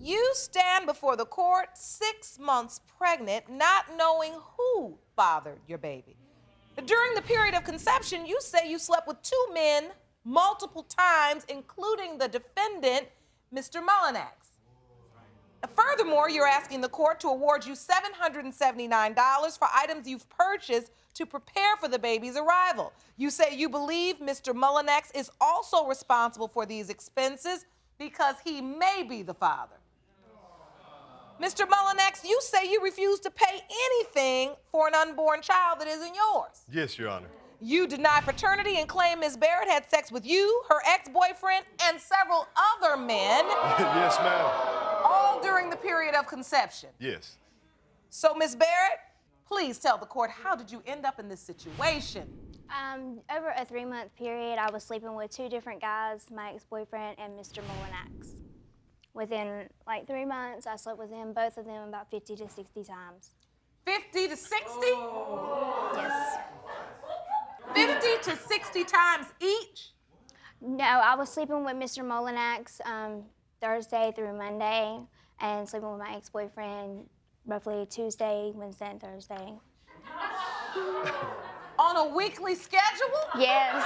You stand before the court 6 months pregnant, not knowing who fathered your baby. During the period of conception, you say you slept with 2 men multiple times, including the defendant, Mr. Mullinax. Furthermore, you're asking the court to award you $779 for items you've purchased to prepare for the baby's arrival. You say you believe Mr. Mullinax is also responsible for these expenses because he may be the father. Mr. Mullinax, you say you refuse to pay anything for an unborn child that isn't yours. Yes, Your Honor. You deny paternity and claim Ms. Barrett had sex with you, her ex-boyfriend, and several other men. Yes, ma'am. All during the period of conception. Yes. So, Ms. Barrett, please tell the court, how did you end up in this situation? Over a 3-month period, I was sleeping with 2 different guys, my ex-boyfriend and Mr. Mullinax. Within like 3 months, I slept with them, both of them, about 50 to 60 times. 50 to 60? Yes. 50 to 60 times each? No, I was sleeping with Mr. Mullinax Thursday through Monday, and sleeping with my ex-boyfriend roughly Tuesday, Wednesday, and Thursday. On a weekly schedule? Yes.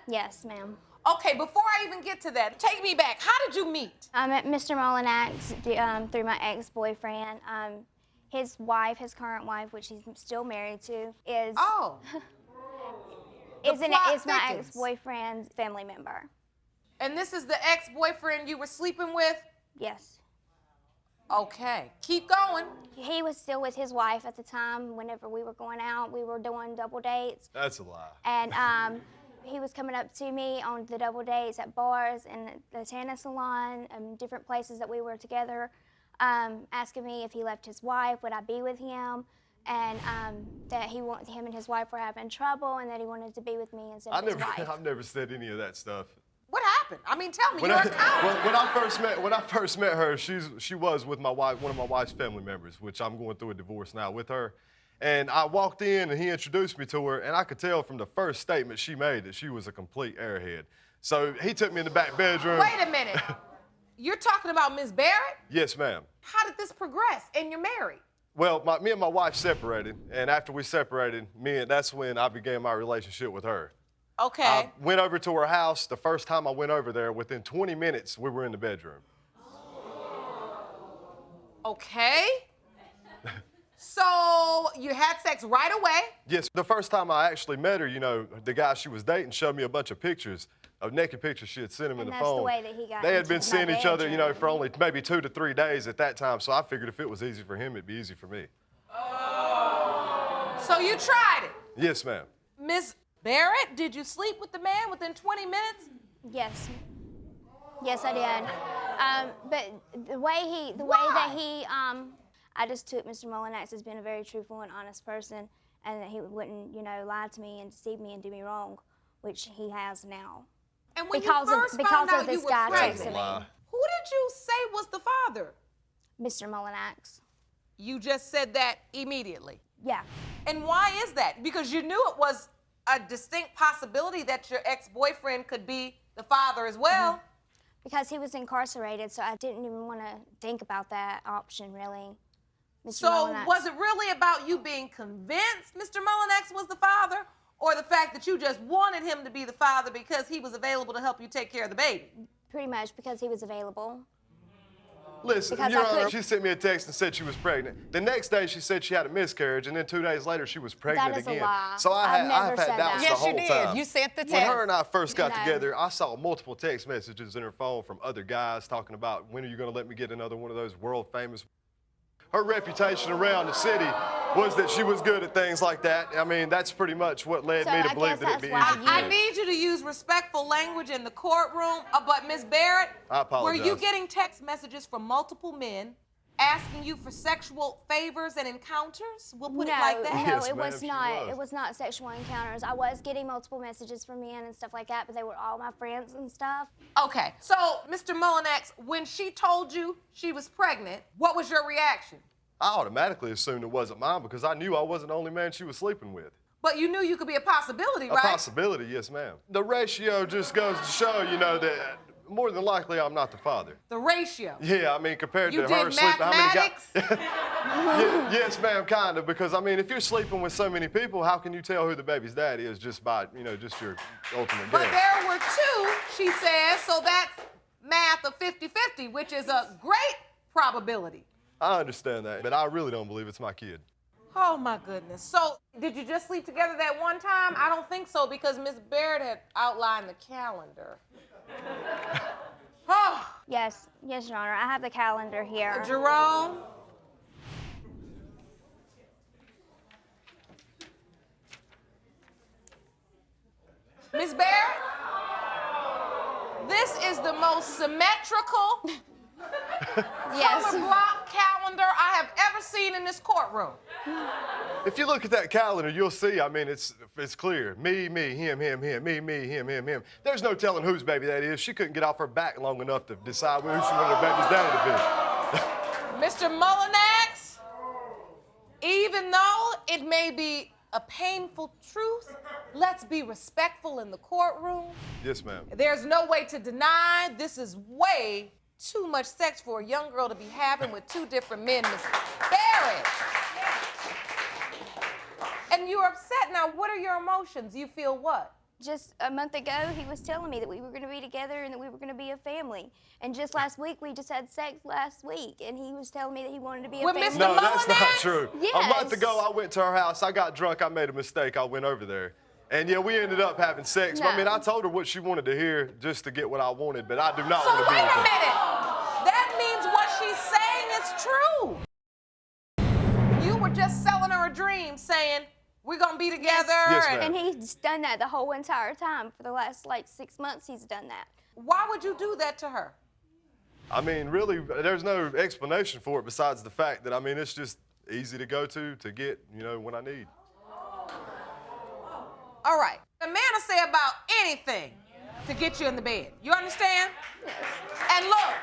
Yes, ma'am. Okay, before I even get to that, take me back. How did you meet? I met Mr. Mullinax through my ex-boyfriend. His wife, his current wife, which he's still married to, is is my ex-boyfriend's family member. And this is the ex-boyfriend you were sleeping with? Yes. Okay, keep going. He was still with his wife at the time. Whenever we were going out, we were doing double dates. That's a lie. And he was coming up to me on the double dates at bars and the tanning salon and different places that we were together, asking me if he left his wife, would I be with him, and that him and his wife were having trouble and that he wanted to be with me instead of his wife. I've never said any of that stuff. What happened? I mean, tell me, you're a coward. When I first met her, she was with my wife, one of my wife's family members, which I'm going through a divorce now with her. And I walked in and he introduced me to her, and I could tell from the first statement she made that she was a complete airhead. So he took me in the back bedroom. Wait a minute. You're talking about Ms. Barrett? Yes, ma'am. How did this progress? And you're married? Well, me and my wife separated, and after we separated, that's when I began my relationship with her. Okay. I went over to her house. The first time I went over there, within 20 minutes, we were in the bedroom. Okay. So you had sex right away? Yes. The first time I actually met her, the guy she was dating showed me a bunch of pictures, of naked pictures she had sent him in the phone. And that's the way that he got They had been into seeing my each other, bedroom. for only maybe 2 to 3 days at that time, so I figured if it was easy for him, it'd be easy for me. So you tried it? Yes, ma'am. Ms. Barrett, did you sleep with the man within 20 minutes? Yes. Yes, I did. But the way that he, I just took Mr. Mullinax as being a very truthful and honest person, and that he wouldn't, lie to me and deceive me and do me wrong, which he has now. And when because you first of found out this you were guy pregnant, texting me. who did you say was the father? Mr. Mullinax. You just said that immediately. Yeah. And why is that? Because you knew it was a distinct possibility that your ex-boyfriend could be the father as well. Mm-hmm. Because he was incarcerated, so I didn't even want to think about that option, really. Mr. So Mullinax. was it really about you being convinced Mr. Mullinax was the father, or the fact that you just wanted him to be the father because he was available to help you take care of the baby? Pretty much because he was available. Listen, Your Honor, she sent me a text and said she was pregnant. The next day, she said she had a miscarriage, and then 2 days later, she was pregnant That is again. a lie. So I've never had said doubts that. the whole time. Yes, you did. You sent the text. When her and I first got No. together, I saw multiple text messages in her phone from other guys talking about, when are you going to let me get another one of those world-famous... Her reputation around the city was that she was good at things like that. I mean, that's pretty much what led me to believe that it'd be easy for me. I need you to use respectful language in the courtroom. But Ms. Barrett, I apologize. were you getting text messages from multiple men asking you for sexual favors and encounters? We'll put it like that. No, Yes, it ma'am, was she not. was. It was not sexual encounters. I was getting multiple messages from men and stuff like that, but they were all my friends and stuff. Okay, so Mr. Mullinax, when she told you she was pregnant, what was your reaction? I automatically assumed it wasn't mine because I knew I wasn't the only man she was sleeping with. But you knew you could be a possibility, A right? possibility, yes, ma'am. The ratio just goes to show, that more than likely, I'm not the father. The ratio. Yeah, I mean, compared You to did her sleeping, how many mathematics? guys? Yes, ma'am, kind of. Because I mean, if you're sleeping with so many people, how can you tell who the baby's dad is just by, just your ultimate But guess? there were two, she says, so that's math of 50-50, which is a great probability. I understand that, but I really don't believe it's my kid. Oh, my goodness. So, did you just sleep together that one time? I don't think so, because Miss Barrett had outlined the calendar. Oh. Yes, Your Honor. I have the calendar here. Jerome? Miss Barrett? This is the most symmetrical Yes. color block calendar I have ever seen in this courtroom. If you look at that calendar, you'll see, I mean, it's clear. Me, him, me, him. There's no telling whose baby that is. She couldn't get off her back long enough to decide who she wanted her baby's daddy to be. Mr. Mullinax, even though it may be a painful truth, let's be respectful in the courtroom. Yes, ma'am. There's no way to deny this is way too much sex for a young girl to be having with two different men, Miss Barrett. And you're upset now. What are your emotions? You feel what? Just a month ago, he was telling me that we were going to be together and that we were going to be a family. And just last week, we just had sex last week, and he was telling me that he wanted to be a With family. Mr. No, that's not Mullinax? true. Yes. A month ago, I went to her house. I got drunk. I made a mistake. I went over there. And yeah, we ended up having sex. But, I No. mean, I told her what she wanted to hear just to get what I wanted, but I do not So want to be wait with a her. minute. That means what she's saying is true. You were just selling her a dream, saying, we're going to be together. Yes, ma'am. And he's done that the whole entire time. For the last, 6 months, he's done that. Why would you do that to her? I mean, really, there's no explanation for it besides the fact that, I mean, it's just easy to go to get, when I need. All right. A man will say about anything to get you in the bed. You understand? Yes. And look,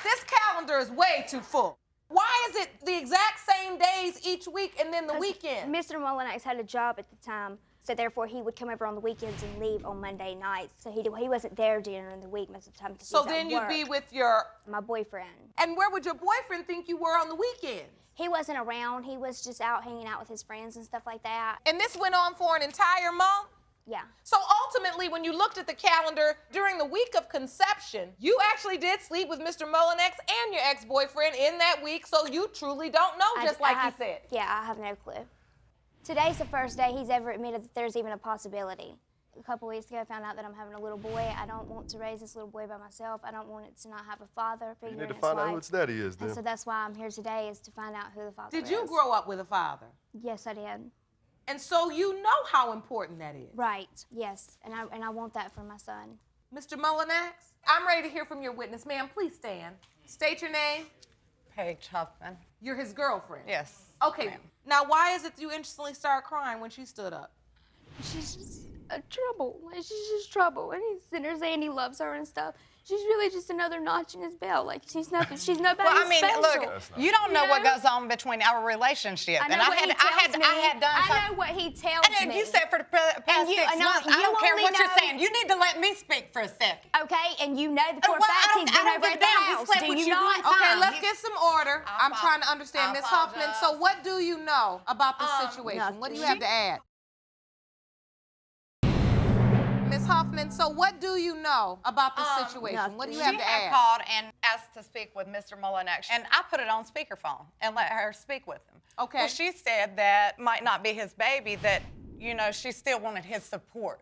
this calendar is way too full. Why is it the exact same days each week and then the weekend? Mr. Mullinax had a job at the time, so therefore he would come over on the weekends and leave on Monday nights. So he wasn't there during the week most of the time. So then you'd be with your... my boyfriend. And where would your boyfriend think you were on the weekends? He wasn't around. He was just out hanging out with his friends and stuff like that. And this went on for an entire month? Yeah. So ultimately, when you looked at the calendar during the week of conception, you actually did sleep with Mr. Mullinax and your ex-boyfriend in that week, so you truly don't know, just like he said. Yeah, I have no clue. Today's the first day he's ever admitted that there's even a possibility. A couple weeks ago, I found out that I'm having a little boy. I don't want to raise this little boy by myself. I don't want it to not have a father figure You need in to its find out life. who its daddy is, then. And so that's why I'm here today, is to find out who the father is. Did you grow up with a father? Yes, I did. And so you know how important that is. Right, yes, and I want that for my son. Mr. Mullinax, I'm ready to hear from your witness. Ma'am, please stand. State your name. Paige Huffman. You're his girlfriend. Yes. Okay, ma'am. now why is it you instantly start crying when she stood up? She's just trouble. She's just trouble, and he's sitting there saying he loves her and stuff. She's really just another notch in his belt. Like she's nothing. She's nobody Well, I mean, special. look, you don't know what know? goes on between our relationship. I know and what he tells me. I had done I something. know what he tells And me. you said for the past you- 6 I know, months, you I don't care only what you're know- saying. You need to let me speak for a second. Okay, and you know the for a Well, fact he's been I don't over give at the a damn. We house. slept Do with you you not? one Okay, time. let's get some order. I'm trying to understand. Miss Hoffman, so apologize. what do you know about this situation? What do you have to add? Miss Hoffman, so what do you know about this situation? What do you have She to had add? called and asked to speak with Mr. Mullinax, and I put it on speakerphone and let her speak with him. Okay. Well, she said that might not be his baby, that, she still wanted his support.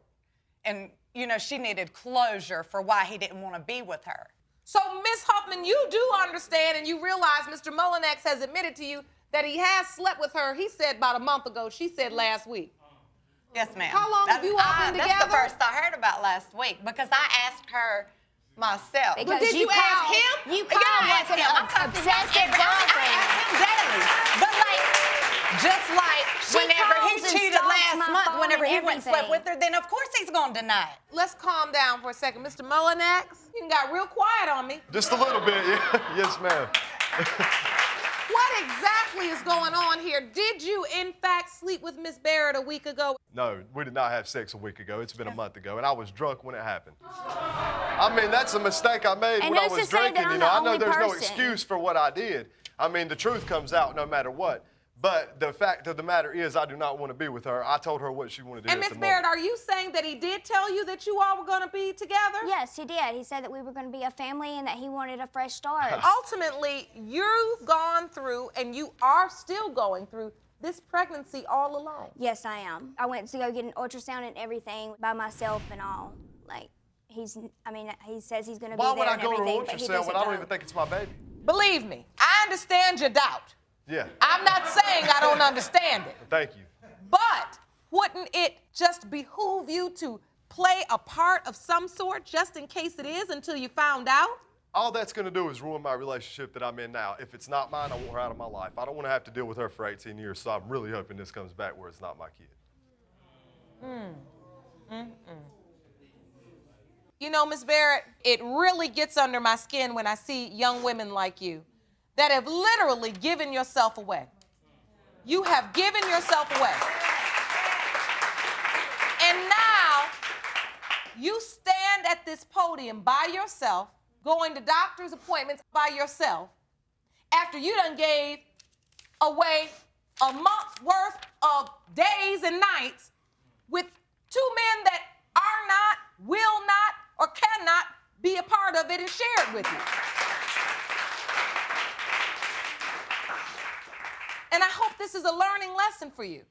And, she needed closure for why he didn't want to be with her. So, Miss Hoffman, you do understand and you realize Mr. Mullinax has admitted to you that he has slept with her, he said about a month ago, she said last week. Yes, ma'am. How long have you all been That's the together? first I heard about last week because I asked her myself. Because did you ask him? You Yeah, called I like asked him. I an talked to him obsessive every- I girlfriend. asked him daily. But just like She whenever calls he and cheated stalks last my month, phone whenever and he went and slept everything. with her, then of course he's going to deny it. Let's calm down for a second. Mr. Mullinax, you got real quiet on me. Just a little bit, yeah. Yes, ma'am. What exactly is going on here? Did you, in fact, sleep with Miss Barrett a week ago? No, we did not have sex a week ago. It's been a month ago, and I was drunk when it happened. I mean, that's a mistake I made And when I who's was to say that drinking. I'm You know, the I know only there's no person? excuse for what I did. I mean, the truth comes out no matter what. But the fact of the matter is, I do not want to be with her. I told her what she wanted to do. And Miss Barrett, are you saying that he did tell you that you all were going to be together? Yes, he did. He said that we were going to be a family and that he wanted a fresh start. Ultimately, you've gone through, and you are still going through, this pregnancy all alone. Yes, I am. I went to go get an ultrasound and everything by myself and all. Like, he says he's going to be Why there would I and go to everything, an but he ultrasound doesn't when I don't go. even think it's my baby? Believe me, I understand your doubt. Yeah. I'm not saying I don't understand it. Thank you. But wouldn't it just behoove you to play a part of some sort just in case it is until you found out? All that's going to do is ruin my relationship that I'm in now. If it's not mine, I want her out of my life. I don't want to have to deal with her for 18 years, so I'm really hoping this comes back where it's not my kid. You know, Miss Barrett, it really gets under my skin when I see young women like you that have literally given yourself away. You have given yourself away. And now you stand at this podium by yourself, going to doctor's appointments by yourself, after you done gave away a month's worth of days and nights with two men that are not, will not, or cannot be a part of it and share it with you. And I hope this is a learning lesson for you.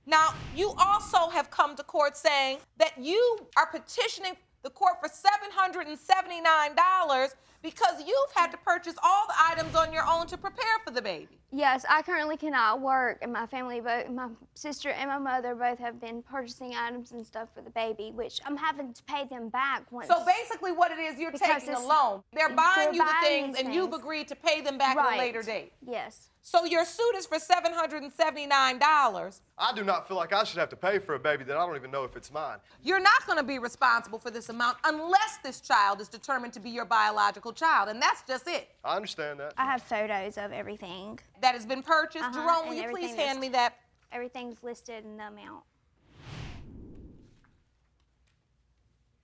Now, you also have come to court saying that you are petitioning the court for $779 because you've had to purchase all the items on your own to prepare for the baby. Yes, I currently cannot work, and my family, both my sister and my mother, both have been purchasing items and stuff for the baby, which I'm having to pay them back once. So basically what it is, you're Because taking a it's- loan. They're buying you the buying things these and you've things. agreed to pay them back at a Right. later date. Yes. So your suit is for $779. I do not feel like I should have to pay for a baby that I don't even know if it's mine. You're not going to be responsible for this amount unless this child is determined to be your biological child, and that's just it. I understand that. I have photos of everything. That has been purchased. Uh-huh, Jerome, will and you please everything hand is- me that? Everything's listed in the amount.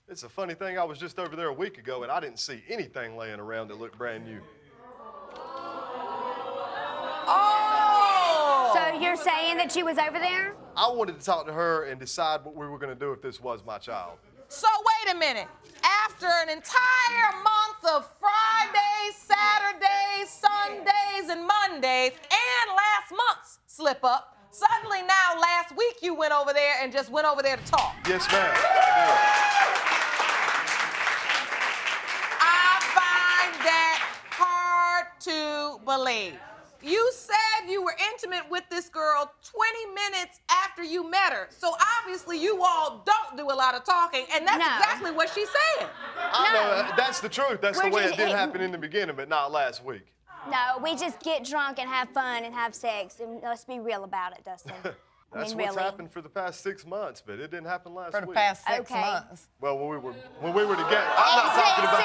It's a funny thing, I was just over there a week ago and I didn't see anything laying around that looked brand new. Oh! So you're saying that she was over there? I wanted to talk to her and decide what we were going to do if this was my child. So wait a minute. After an entire month of Fridays, Saturdays, Sundays, and Mondays, and last month's slip up, suddenly now last week you went over there and just went over there to talk. Yes, ma'am. I find that hard to believe. You said you were intimate with this girl 20 minutes after you met her. So obviously you all don't do a lot of talking, and that's No. exactly what she said. I know, that's the truth. That's the We're way it just did eating. happen in the beginning, but not last week. No, we just get drunk and have fun and have sex. And let's be real about it, Dustin. That's I mean, what's really. happened for the past 6 months, but it didn't happen last For the week. past 6 Okay. months. Well, when we were together, I'm not talking about.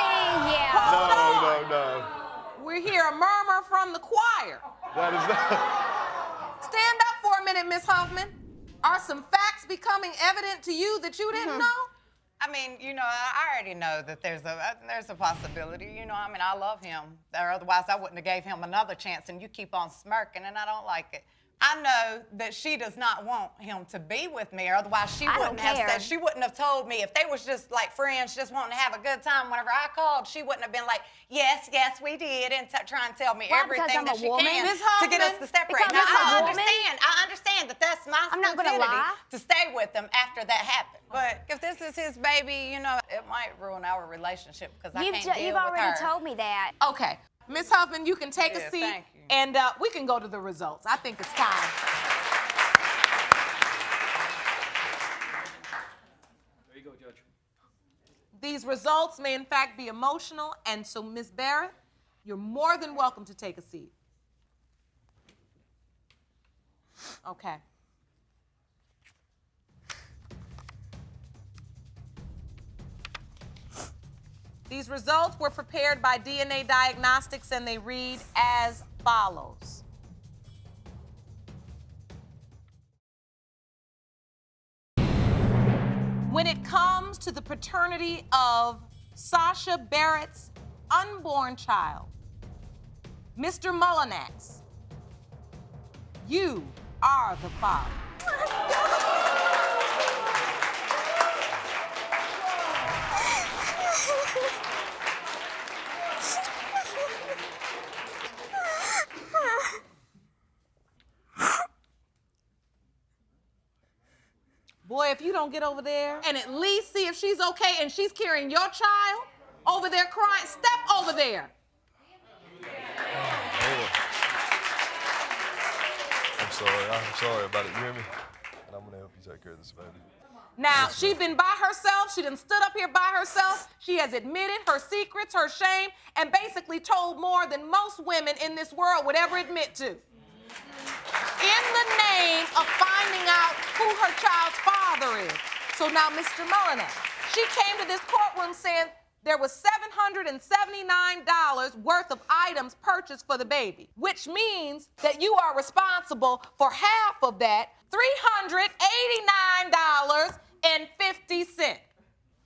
Yeah. No. We hear a murmur from the choir. That is not. Stand up for a minute, Miss Huffman. Are some facts becoming evident to you that you didn't know? I mean, you know, I already know that there's a possibility. You know, I mean, I love him. Or otherwise, I wouldn't have gave him another chance. And you keep on smirking, and I don't like it. I know that she does not want him to be with me, or otherwise she I don't wouldn't have care. said. She wouldn't have told me if they was just like friends, just wanting to have a good time. Whenever I called, she wouldn't have been like, yes, we did, and try and tell me Why, because everything I'm that a she woman? can Miss to get us Hoffman? to separate. Because Now, I'm a woman? I understand that that's my I'm not gonna stupidity lie. to stay with him after that happened. But if this is his baby, you know, it might ruin our relationship because I can't deal You've with already her. told me that. Okay. Miss Huffman, you can take a Yeah, seat, thank you. and we can go to the results. I think it's time. There you go, Judge. These results may in fact be emotional, and so Miss Barrett, you're more than welcome to take a seat. Okay. These results were prepared by DNA Diagnostics, and they read as follows. When it comes to the paternity of Sasha Barrett's unborn child. Mr. Mullinax, you are the father. Boy, if you don't get over there and at least see if she's okay and she's carrying your child over there crying, step over there. I'm sorry about it, you hear me? And I'm gonna help you take care of this baby. Now, she's been by herself. She done stood up here by herself. She has admitted her secrets, her shame, and basically told more than most women in this world would ever admit to. In the name of finding out who her child's father is. So now, Mr. Mullinax, she came to this courtroom saying there was $779 worth of items purchased for the baby, which means that you are responsible for half of that, $389.50.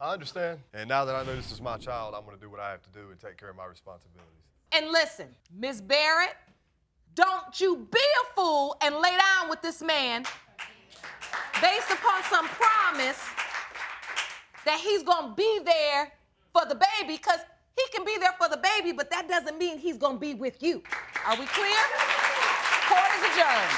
I understand. And now that I know this is my child, I'm gonna do what I have to do and take care of my responsibilities. And listen, Miss Barrett, don't you be a fool and lay down with this man based upon some promise that he's gonna be there for the baby, because he can be there for the baby, but that doesn't mean he's gonna be with you. Are we clear? Court is adjourned.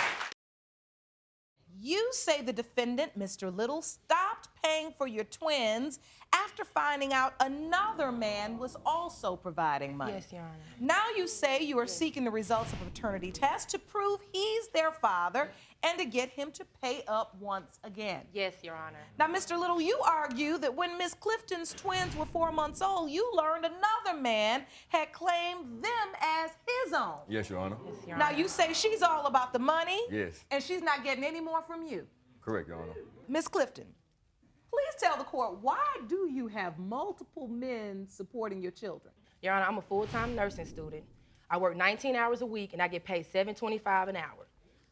You say the defendant, Mr. Little, stopped paying for your twins after finding out another man was also providing money. Yes, Your Honor. Now you say you are seeking the results of a paternity test to prove he's their father and to get him to pay up once again. Yes, Your Honor. Now, Mr. Little, you argue that when Miss Clifton's twins were 4 months old, you learned another man had claimed them as his own. Yes, Your Honor. Yes, Your Now, Honor. you say she's all about the money. Yes. And she's not getting any more from you. Correct, Your Honor. Miss Clifton, please tell the court, why do you have multiple men supporting your children? Your Honor, I'm a full-time nursing student. I work 19 hours a week and I get paid $7.25 an hour.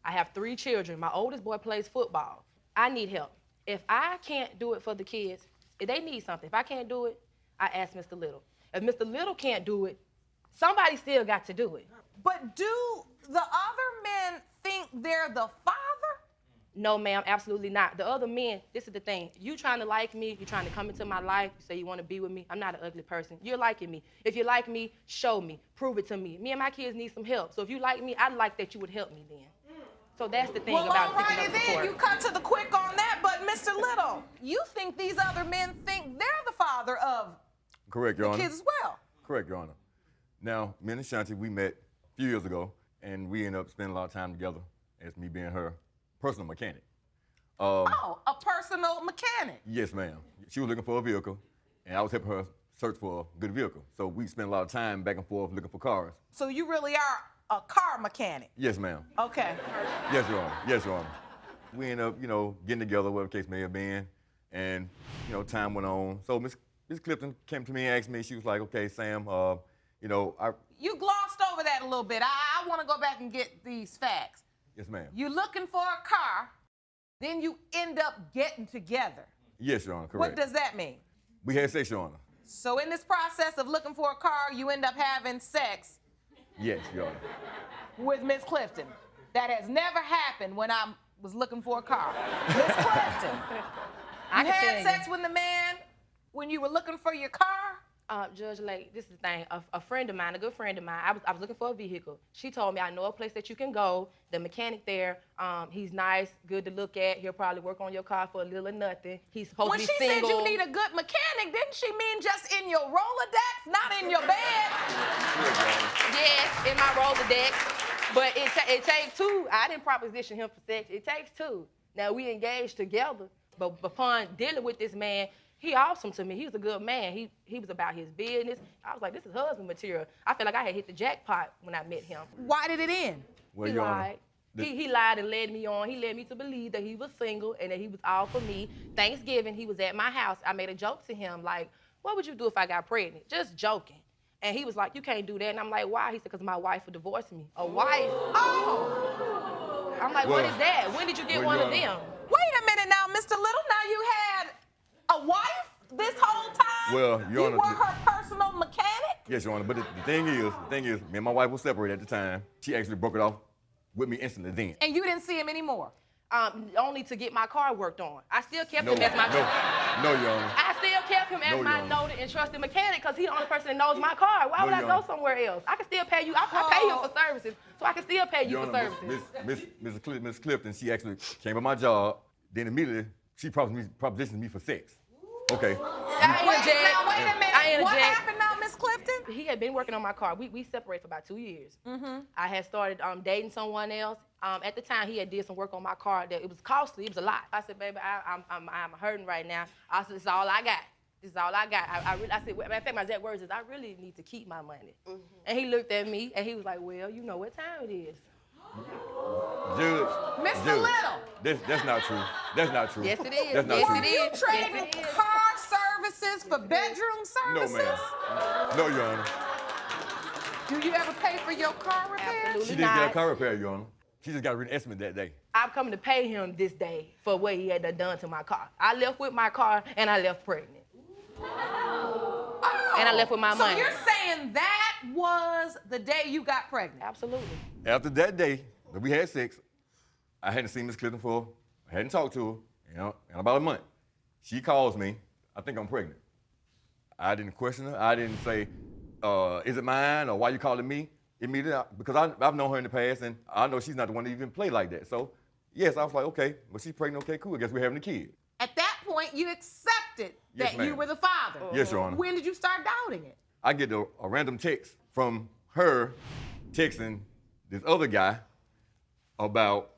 I have 3 children. My oldest boy plays football. I need help. If I can't do it for the kids, if they need something, if I can't do it, I ask Mr. Little. If Mr. Little can't do it, somebody still got to do it. But do the other men think they're the father? No, ma'am, absolutely not. The other men, this is the thing. You trying to like me, you trying to come into my life, you say you want to be with me. I'm not an ugly person. You're liking me. If you like me, show me, prove it to me. Me and my kids need some help. So if you like me, I'd like that you would help me then. So that's the thing about picking up the then, court. you cut to the quick on that, but Mr. Little, you think these other men think they're the father of Correct, Your the Honor. kids as well? Correct, Your Honor. Now, me and Ashanti, we met a few years ago, and we ended up spending a lot of time together as me being her personal mechanic. Oh, a personal mechanic. Yes, ma'am. She was looking for a vehicle, and I was helping her search for a good vehicle. So we spent a lot of time back and forth looking for cars. So you really are a car mechanic. Yes, ma'am. Okay. Yes, Your Honor. Yes, Your Honor. We ended up, getting together, whatever the case may have been, and, time went on. So Miss Clifton came to me and asked me, she was like, okay, Sam, You glossed over that a little bit. I want to go back and get these facts. Yes, ma'am. You're looking for a car, then you end up getting together. Yes, Your Honor, correct. What does that mean? We had sex, Your Honor. So in this process of looking for a car, you end up having sex Yes, Your Honor. with Miss Clifton. That has never happened when I was looking for a car. Miss Clifton, I you can had tell you. sex with the man when you were looking for your car? Judge Lake, this is the thing. A friend of mine, a good friend of mine, I was looking for a vehicle. She told me, I know a place that you can go. The mechanic there, he's nice, good to look at. He'll probably work on your car for a little or nothing. He's supposed When to she be single. said you need a good mechanic, didn't she mean just in your Rolodex, not in your bed? Yes, in my Rolodex. But it takes 2. I didn't proposition him for sex. It takes 2. Now, we engaged together, but upon dealing with this man, he awesome to me. He was a good man. He was about his business. I was like, this is husband material. I feel like I had hit the jackpot when I met him. Why did it end? Well, He Your Honor, lied. He lied and led me on. He led me to believe that he was single and that he was all for me. Thanksgiving, he was at my house. I made a joke to him, like, what would you do if I got pregnant? Just joking. And he was like, you can't do that. And I'm like, why? He said, because my wife would divorce me. A wife? Oh! I'm like, what is that? When did you get one of them? Wait a minute now, Mr. Little. Now you had a wife this whole time? Well, Your You Honor, were her personal mechanic? yes, Your Honor. But the thing is, me and my wife were separated at the time. She actually broke it off with me instantly then. And you didn't see him anymore? Only to get my car worked on. I still kept No, him as my no, Your Honor. I still kept him as No, my Your Honor. noted and trusted mechanic because he's the only person that knows my car. Why would I Your go Honor. somewhere else? I can still pay you. I pay him for services, so I can still pay you Your for Honor, services. Miss Clifton, she actually came by my job. Then immediately she propositioned me for sex. Okay. Wait a minute. I What interject. happened now, Miss Clifton? He had been working on my car. We separated for about 2 years. I had started dating someone else. At the time, he had did some work on my car that it was costly. It was a lot. I said, baby, I'm hurting right now. I said, this is all I got. This is all I got. I said, matter of fact, my exact words is, I really need to keep my money. And he looked at me and he was like, well, you know what time it is. Judge. Mr. Judge, Little. That's not true. That's not true. Yes, it is. That's not Yes, true. it You is. trading Yes, it is. car services for bedroom No, services? ma'am. No, Your Honor. Do you ever pay for your car repair? Absolutely She didn't get a not. car repair, Your Honor. She just got a written estimate that day. I'm coming to pay him this day for what he had done to my car. I left with my car and I left pregnant. And I left with my money. So you're saying that was the day you got pregnant? Absolutely. After that day that we had sex, I hadn't seen Miss Clifton for, I hadn't talked to her, in about a month. She calls me, I think I'm pregnant. I didn't question her. I didn't say, is it mine or why you calling me? Immediately, because I've known her in the past and I know she's not the one to even play like that. So, yes, I was like, okay, well, she's pregnant, okay, cool. I guess we're having a kid. At that point, you accepted Yes, that you ma'am. were the father. Yes, Your Honor. When did you start doubting it? I get a random text from her texting this other guy about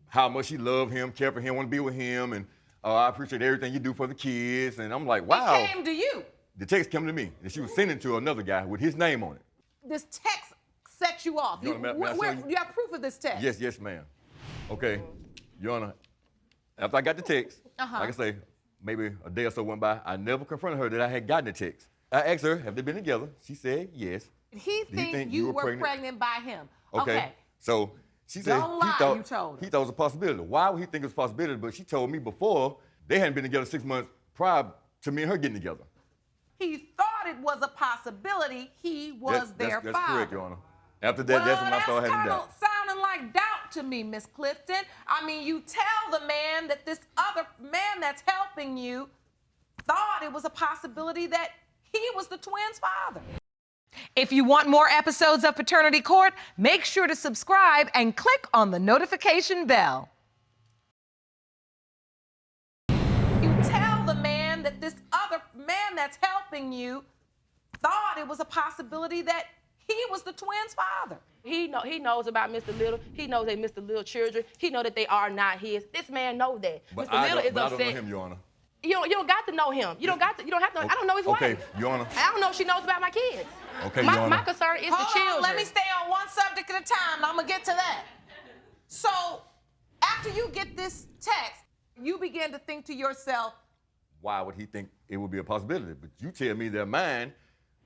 how much she loved him, cared for him, want to be with him, and I appreciate everything you do for the kids. And I'm like, wow. It came to you. The text came to me, and she was sending to another guy with his name on it. This text set you off. Your Honor, may I show you? You have proof of this text? Yes, ma'am. Okay, Your Honor, after I got the text, like I say, maybe a day or so went by, I never confronted her that I had gotten the text. I asked her, have they been together? She said yes. He think you were pregnant by him. Okay. So she said Don't lie, he thought you told her. he thought it was a possibility. Why would he think it was a possibility? But she told me before they hadn't been together 6 months prior to me and her getting together. He thought it was a possibility. He was their father. That's correct, Your Honor. After that, that's when I started having doubt. That's sounding like doubt to me, Miss Clifton. I mean, you tell the man that this other man that's helping you thought it was a possibility that he was the twins' father. If you want more episodes of Paternity Court, make sure to subscribe and click on the notification bell. You tell the man that this other man that's helping you thought it was a possibility that he was the twins' father. He knows about Mr. Little. He knows they Mr. Little children. He knows that they are not his. This man knows that. But Mr. I Little don't, is but I upset. don't know him, Your Honor. You don't got to know him. You don't have to. I don't know his wife. Okay, Your Honor. I don't know if she knows about my kids. Okay, Your Honor. My concern is the children. Hold on, let me stay on one subject at a time, and I'm gonna get to that. So, after you get this text, you begin to think to yourself, Why would he think it would be a possibility? But you tell me they're mine,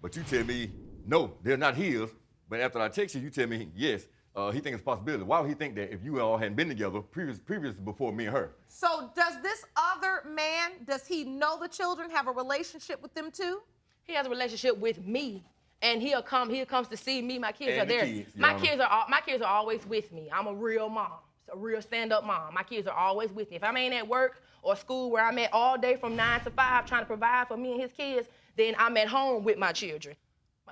but you tell me, no, they're not his. But after I text you, you tell me, yes, he thinks it's a possibility. Why would he think that if you all hadn't been together previous before me and her? so does this other man, does he know the children, have a relationship with them too? He has a relationship with me, and he comes to see me. My kids And are the there. kids, Your my Honor. kids are always with me. I'm a real mom, a real stand-up mom. My kids are always with me. If I ain't at work or school where I'm at all day from 9 to 5 trying to provide for me and his kids, then I'm at home with my children.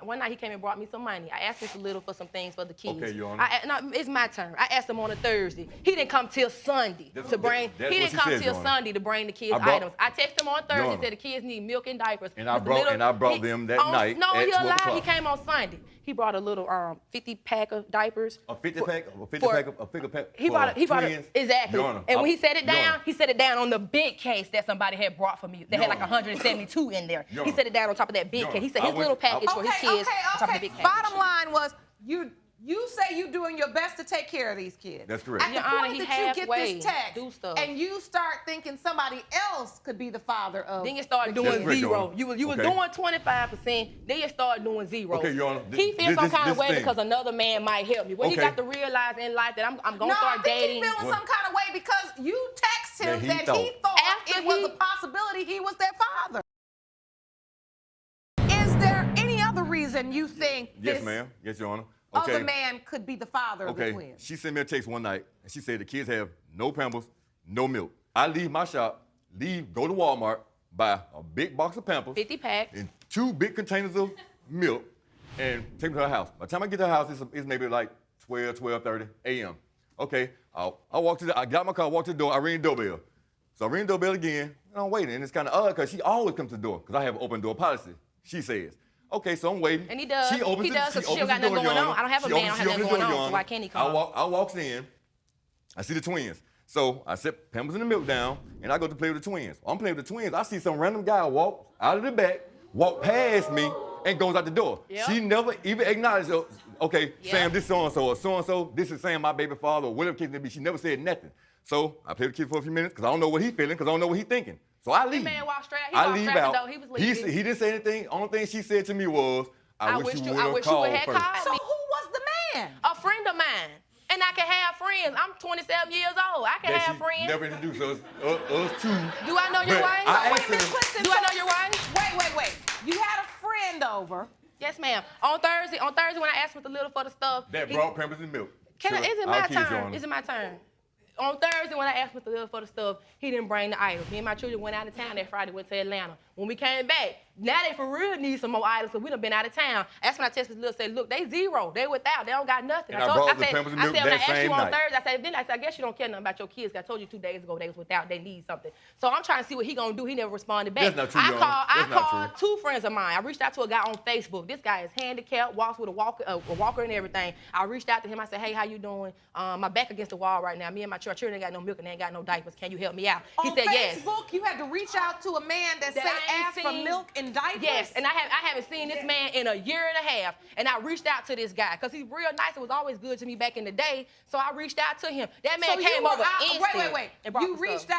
One night he came and brought me some money. I asked Mr. Little for some things for the kids. Okay, Your Honor. No, it's my turn. I asked him on a Thursday. He didn't come till Sunday That's to bring. what He didn't she come says, till Your Honor. Sunday to bring the kids I brought- items. I texted him on Your Thursday, Honor. said the kids need milk and diapers. And I Mr. brought them that night No, at he 12 lied. He o'clock. came on Sunday. He brought a little 50-pack of diapers. A 50 pack? A 50 for- pack? A 50 pack? He for brought twins? it exactly. Your Honor, And when he set it Your down, Honor. he set it down on the big case that somebody had brought for me. They Your had like Honor. 172 in there. Your He Honor. set it down on top of that big Your case. He said Honor, his I little went- I- package for his kids on top of the big package. Bottom line was, you say you're doing your best to take care of these kids. That's correct. At Your the Honor, point he that you get halfway this text do stuff. and you start thinking somebody else could be the father of Then you start the doing kids. correct, Your zero. Honor. You was Okay. doing 25%. Then you start doing zero. Okay, Your Honor. He feels some kind of way thing. because another man might help me. When he Okay. got to realize in life that I'm gonna No, I start think dating. he's feeling some kind of way because you text him That he that he thought. thought After it was he- a possibility he was their father. and you think Yes, this ma'am. Yes, Your Honor. other man could be the father of the Okay. twins? She sent me a text one night, and she said the kids have no Pampers, no milk. I leave my shop, go to Walmart, buy a big box of Pampers, 50 pack. and 2 big containers of milk, and take me to her house. By the time I get to her house, it's maybe like 12:30 a.m. Okay, I got out my car, walked to the door, I ring the doorbell. So I ring the doorbell again, and I'm waiting, and it's kind of odd because she always comes to the door because I have an open door policy. She says, okay, so I'm waiting. And he does. She opens He does, 'cause she opens got the nothing door, going Your on. Honor. I don't have a She man, opens- I don't she have opens nothing the door, going on, Your so Honor. why can't he come? I walks in, I see the twins. So I set Pampers and the milk down, and I go to play with the twins. I'm playing with the twins. I see some random guy walk out of the back, walk past me, and goes out the door. Yep. She never even acknowledged, okay, Yep. Sam, this so-and-so, or so-and-so, this is Sam, my baby father, or whatever the case may be. She never said nothing. So I played with the kid for a few minutes, because I don't know what he's feeling, because I don't know what he's thinking. So I leave. man walked straight- he I walked leave straight out out. the door. He was leaving. He didn't say anything. Only thing she said to me was, I wish you would have called had first. called So me. who was the man? A friend of mine. And I can have friends. I'm 27 years old. I can That have she friends. never introduced us two. Do I know your But wife? I Wait asked a minute, her, Clifton. Do I know your wife? Wait. You had a friend over. Yes, ma'am. On Thursday when I asked Mr. Little for the stuff. that he- brought Pampers and milk. Is it my Our kids, Your turn? Honor. Is it my turn? On Thursday, when I asked Mr. Little for the stuff, he didn't bring the items. Me and my children went out of town that Friday, went to Atlanta. When we came back, now they for real need some more items, because we done been out of town. That's when I texted Mr. Little, said, look, they zero. They without. They don't got nothing. And I brought the said, Pampers and I milk said, when I that asked you same on night. Thursday, I guess you don't care nothing about your kids, 'cause I told you 2 days ago they was without, they need something. So I'm trying to see what he gonna do. He never responded back. That's not true, Your Honor. I That's not called 2 friends of mine. I reached out to a guy on Facebook. This guy is handicapped, walks with a walker and everything. I reached out to him. I said, hey, how you doing? My back against the wall right now. Me and my children ain't got no milk and they ain't got no diapers. Can you help me out? He On said yes. Facebook, you had to reach out to a man that That say I ain't ask for seen- milk and diapers? Yes, and I haven't seen this man in a year and a half, and I reached out to this guy because he's real nice and was always good to me back in the day. So I reached out to him. That man So you came were over out- instant. Wait. and brought You the reached stuff.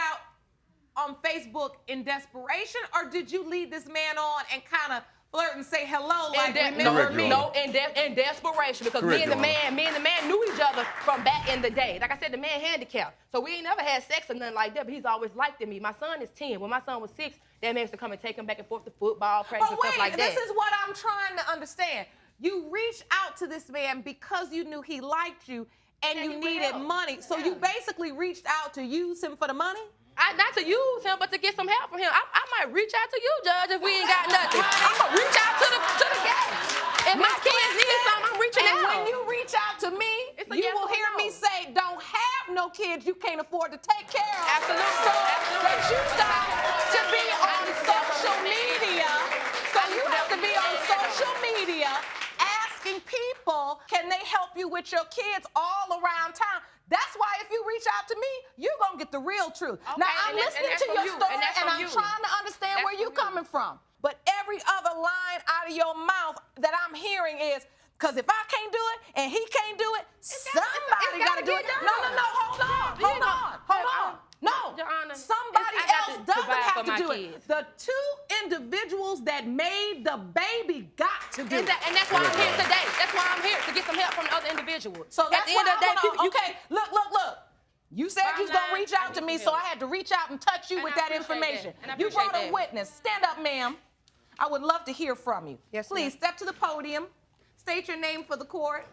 out on Facebook in desperation, or did you lead this man on and kind of flirt and say hello like remember Correct, me? Your No, in desperation, because Correct, me and the Your man knew each other from back in the day. Like I said, the man handicapped, so we ain't never had sex or nothing like that. But he's always liked me. My son is 10. When my son was 6, that man used to come and take him back and forth to football practice But and stuff wait, like that. this is what I'm trying to understand. You reached out to this man because you knew he liked you and And you he would needed help. money. So Yeah. you basically reached out to use him for the money? Not to use him, but to get some help from him. I might reach out to you, Judge, if we ain't got nothing. I'm gonna reach out to the guy. If my kids need something, I'm reaching And out. when you reach out to me, It's a you yes will or hear no. me say, don't have no kids you can't afford to take care of. Absolutely. So Absolutely. that you start to be on social media. So you have to be on social media asking people, can they help you with your kids all around town? That's why if you reach out to me, you're going to get the real truth. Okay, Now, I'm and listening that's to from your you, story, and that's and from I'm you. trying to understand That's where you're from you. coming from. But every other line out of your mouth that I'm hearing is, because if I can't do it and he can't do it, somebody got to gotta do get it. done. No, hold on. No, Your Honor, somebody I got else to doesn't provide have for to my do kids. it. The 2 individuals that made the baby got to do it. And that's why I'm here today. That's why I'm here, to get some help from the other individuals. So At that's the end why of the day, hold on. you Okay, look. You said you was gonna reach out to me, so I had to reach out and touch you And with I that appreciate information. that. And I You appreciate brought a that. witness. Stand up, ma'am. I would love to hear from you. Yes, Please ma'am. step to the podium. State your name for the court.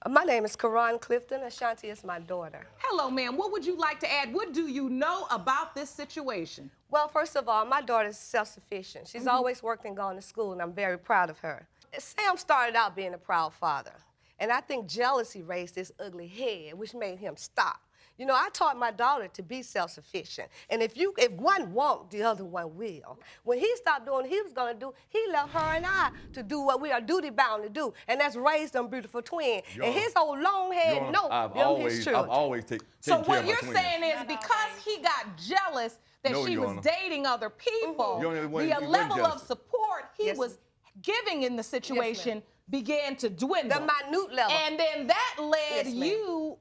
My name is Karan Clifton. Ashanti is my daughter. Hello, ma'am. What would you like to add? What do you know about this situation? Well, first of all, my daughter is self-sufficient. She's always worked and gone to school, and I'm very proud of her. Sam started out being a proud father, and I think jealousy raised this ugly head, which made him stop. You know, I taught my daughter to be self-sufficient, and if one won't, the other one will. When he stopped doing what he was gonna do, he left her and I to do what we are duty-bound to do, and that's raise them beautiful twins. Your And Honor, his old long head, Your no, Honor, them his children. I've always taken So care what of my you're twins. saying is because he got jealous that No, she Your was Honor. dating other people, Your Honor, it wasn't- the it wasn't level of jealous. support he Yes, was giving in the situation began to dwindle. The minute level. And then that led Yes, ma'am. you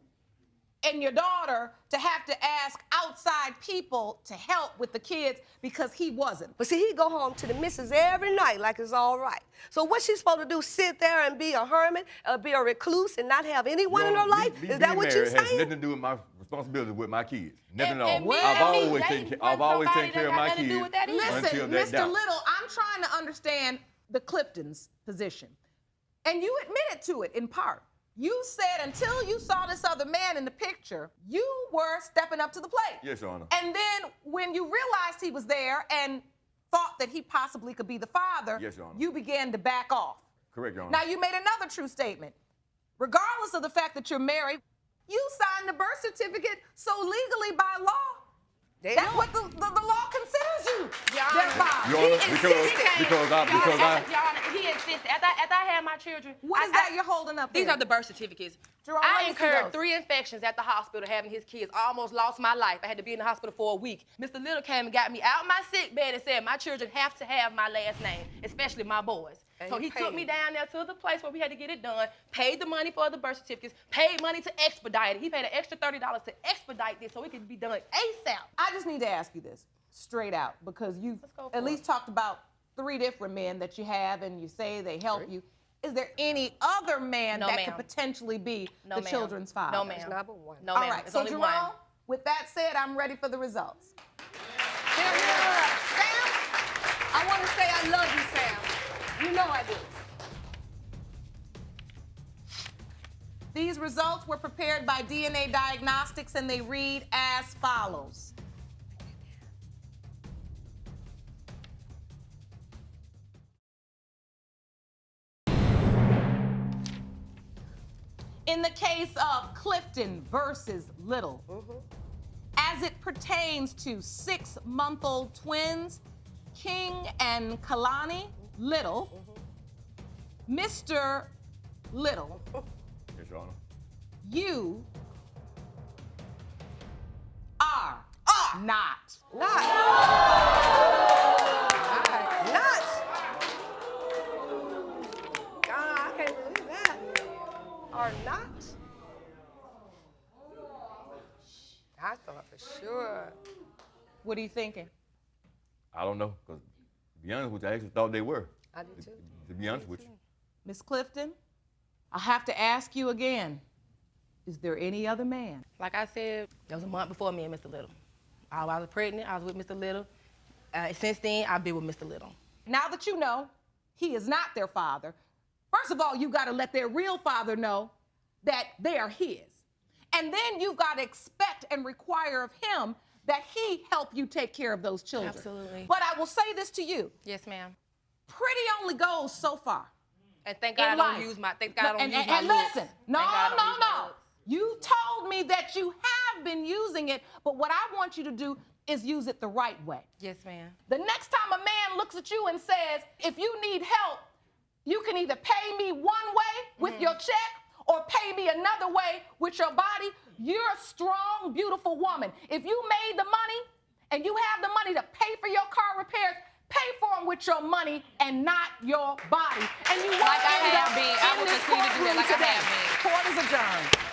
and your daughter to have to ask outside people to help with the kids because he wasn't. But see, he go home to the missus every night like it's all right. So what she's supposed to do, sit there and be a hermit, be a recluse, and not have anyone Your in her Honor, life? me Is that being what you're married has saying? nothing to do with my responsibility with my kids. Nothing at And all. me I've and me, always they taken want somebody care of that my got nothing to do kids with that either. until Listen, that Mr. doubt. Little, I'm trying to understand the Clifton's position. And you admitted to it in part. You said until you saw this other man in the picture, you were stepping up to the plate. Yes, Your Honor. And then when you realized he was there and thought that he possibly could be the father, Yes, Your Honor. you began to back off. Correct, Your Honor. Now, you made another true statement. Regardless of the fact that you're married, you signed the birth certificate, so legally by law, that's what the law considers you. Their father. Your Honor, because Your Honor, he insisted. After I had my children, What is that you're holding up These there? are the birth certificates. Jerome, let I me see incurred those. 3 infections at the hospital having his kids. Almost lost my life. I had to be in the hospital for a week. Mr. Little came and got me out my sick bed and said my children have to have my last name, especially my boys. And So he he took me paid. down there to the place where we had to get it done, paid the money for the birth certificates, paid money to expedite it. He paid an extra $30 to expedite this so it could be done ASAP. I just need to ask you this straight out because you've Let's go for at it. least talked about 3 different men that you have and you say they help you. Is there any other man No, that ma'am. could potentially be No, the ma'am. children's father? No, ma'am. There's number one. No, All ma'am. right, It's so only Jerome, one. with that said, I'm ready for the results. Sam, I want to say I love you, Sam. You know I do. These results were prepared by DNA Diagnostics and they read as follows. In the case of Clifton versus Little, as it pertains to 6-month-old twins, King and Kalani Little, Mr. Little, Yes, Your Honor. you are not. Not. God, I can't believe that. Or not? I thought for sure. What are you thinking? I don't know, because to be honest with you, I actually thought they were. I do too. To be honest with you. Miss Clifton, I have to ask you again. Is there any other man? Like I said, that was a month before me and Mr. Little. I was pregnant, I was with Mr. Little. Since then, I've been with Mr. Little. Now that you know he is not their father, first of all, you got to let their real father know that they are his. And then you've got to expect and require of him that he help you take care of those children. Absolutely. But I will say this to you. Yes, ma'am. Pretty only goes so far. And thank in God I don't life. use my, thank God I don't and, use and, my and looks. listen, no, Thank God I don't use my no. looks. You told me that you have been using it, but what I want you to do is use it the right way. Yes, ma'am. The next time a man looks at you and says, if you need help, you can either pay me one way with your check or pay me another way with your body. You're a strong, beautiful woman. If you made the money and you have the money to pay for your car repairs, pay for them with your money and not your body. And you won't Like I end have up been. I in will this continue to do that courtroom like I today. have been. Court is adjourned.